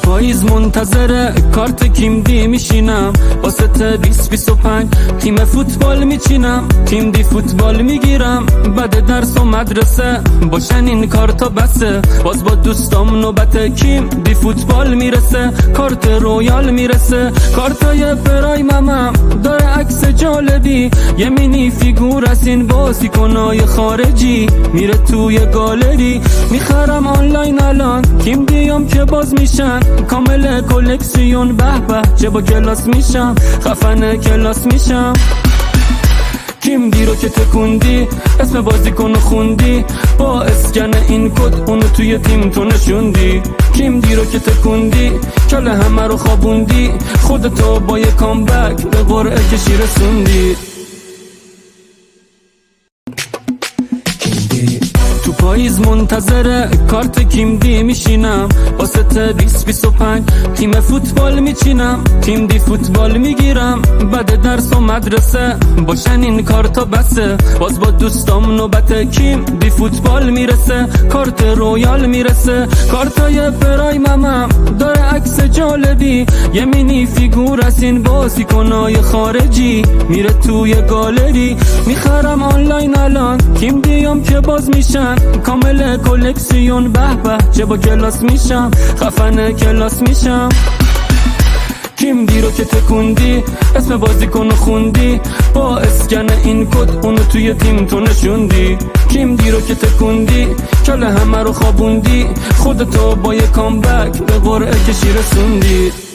پاییز منتظر کارت کیم دی میشینم، واسه 20-25 تیم فوتبال میچینم، تیم دی فوتبال میگیرم بعد درس و مدرسه، باشن این کارتا بسه، باز با دوستام نوبت کیم دی فوتبال میرسه، کارت رویال میرسه، کارتای پرایمم داره عکس جالبی، یه مینی فیگور از این بازیکنای خارجی میره توی گالری، میخرم آنلاین الان کیم دیام که باز میشن، کامل کلکسیون به به چه با کلاس میشم، خفن کلاس میشم. کیم دی رو که تکوندی اسم بازیکن خوندی، با اسکن این کد اونو توی تیم تو نشوندی، کیم دی رو که تکوندی کل همه رو خوابوندی، خودتو با یه کامبک به قرعه کشی رسوندی. تو پاییز منتظر کارت کیم دی میشینم، واسه 20-25 تیم فوتبال میچینم، تیم دی فوتبال میگیرم بعد درس و مدرسه، باشن این کارتا بسه، باز با دوستام نوبت کیم دی فوتبال میرسه، کارت رویال میرسه، کارتای پرایمم داره عکس جالبی، یه مینی فیگور از این بازیکنای خارجی میره توی گالری، میخرم آنلاین الان کیم دیام که باز میشن، کامل کلکسیون به به چه با کلاس میشم، خفن کلاس میشم. کیم دی رو که تکوندی اسم بازیکن خوندی، با اسکن این کد اونو توی تیم تو نشوندی، کیم دی رو که تکوندی کل همه رو خوابوندی، خودتو با یه کامبک به قرعه کشی رسوندی.